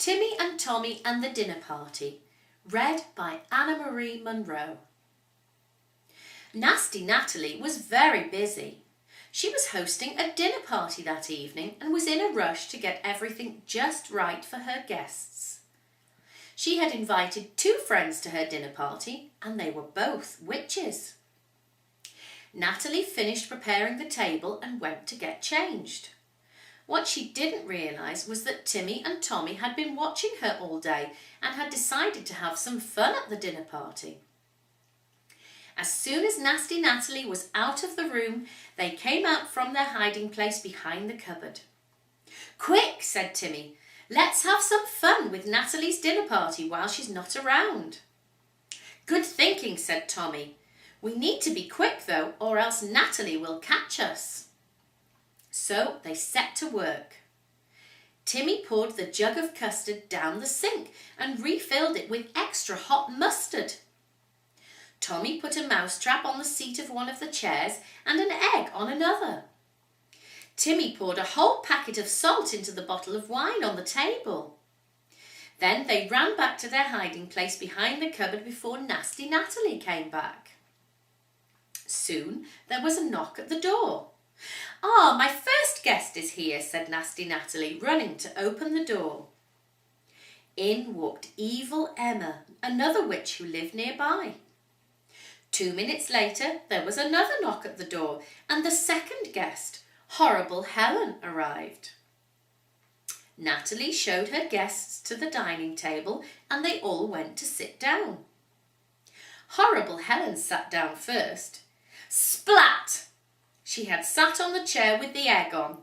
Timmy and Tommy and the Dinner Party, read by Anna Marie Munro. Nasty Natalie was very busy. She was hosting a dinner party that evening and was in a rush to get everything just right for her guests. She had invited 2 friends to her dinner party and they were both witches. Natalie finished preparing the table and went to get changed. What she didn't realise was that Timmy and Tommy had been watching her all day and had decided to have some fun at the dinner party. As soon as Nasty Natalie was out of the room, they came out from their hiding place behind the cupboard. "Quick," said Timmy, "let's have some fun with Natalie's dinner party while she's not around." "Good thinking," said Tommy. "We need to be quick though, or else Natalie will catch us." So they set to work. Timmy poured the jug of custard down the sink and refilled it with extra hot mustard. Tommy put a mousetrap on the seat of one of the chairs and an egg on another. Timmy poured a whole packet of salt into the bottle of wine on the table. Then they ran back to their hiding place behind the cupboard before Nasty Natalie came back. Soon there was a knock at the door. "Ah, my first guest is here," said Nasty Natalie, running to open the door. In walked Evil Emma, another witch who lived nearby. 2 minutes later, there was another knock at the door, and the second guest, Horrible Helen, arrived. Natalie showed her guests to the dining table, and they all went to sit down. Horrible Helen sat down first. Splat! She had sat on the chair with the egg on.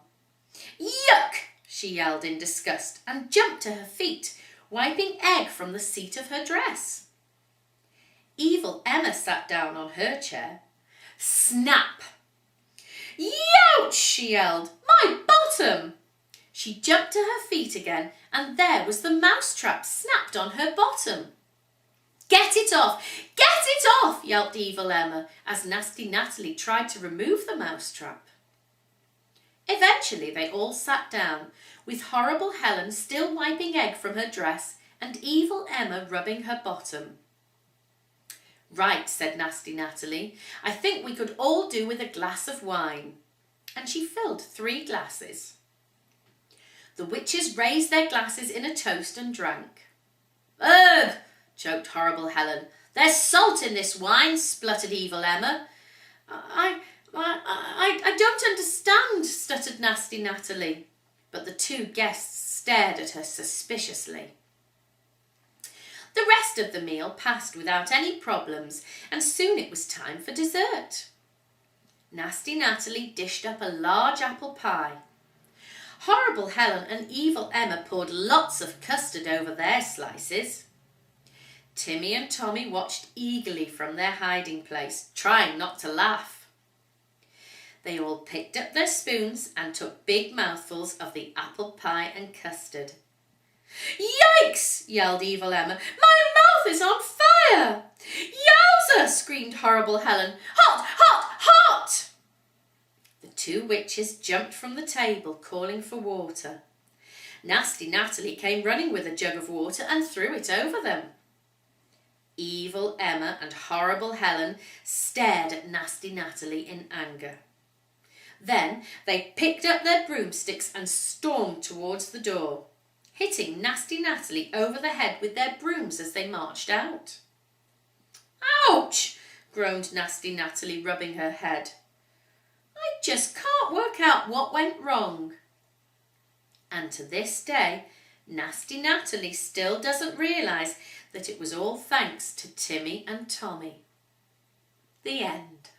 "Yuck!" she yelled in disgust and jumped to her feet, wiping egg from the seat of her dress. Evil Emma sat down on her chair. Snap! "Youch!" she yelled. "My bottom!" She jumped to her feet again and there was the mousetrap snapped on her bottom. "Get it off! Get it off!" yelped Evil Emma as Nasty Natalie tried to remove the mousetrap. Eventually they all sat down, with Horrible Helen still wiping egg from her dress and Evil Emma rubbing her bottom. "Right," said Nasty Natalie, "I think we could all do with a glass of wine." And she filled 3 glasses. The witches raised their glasses in a toast and drank. "Ugh!" choked Horrible Helen. "There's salt in this wine," spluttered Evil Emma. I don't understand," stuttered Nasty Natalie. But the 2 guests stared at her suspiciously. The rest of the meal passed without any problems, and soon it was time for dessert. Nasty Natalie dished up a large apple pie. Horrible Helen and Evil Emma poured lots of custard over their slices. Timmy and Tommy watched eagerly from their hiding place, trying not to laugh. They all picked up their spoons and took big mouthfuls of the apple pie and custard. "Yikes!" yelled Evil Emma. "My mouth is on fire!" "Yowza!" screamed Horrible Helen. "Hot! Hot! Hot!" The 2 witches jumped from the table, calling for water. Nasty Natalie came running with a jug of water and threw it over them. Evil Emma and Horrible Helen stared at Nasty Natalie in anger. Then they picked up their broomsticks and stormed towards the door, hitting Nasty Natalie over the head with their brooms as they marched out. "Ouch!" groaned Nasty Natalie, rubbing her head. "I just can't work out what went wrong." And to this day, Nasty Natalie still doesn't realise that it was all thanks to Timmy and Tommy. The end.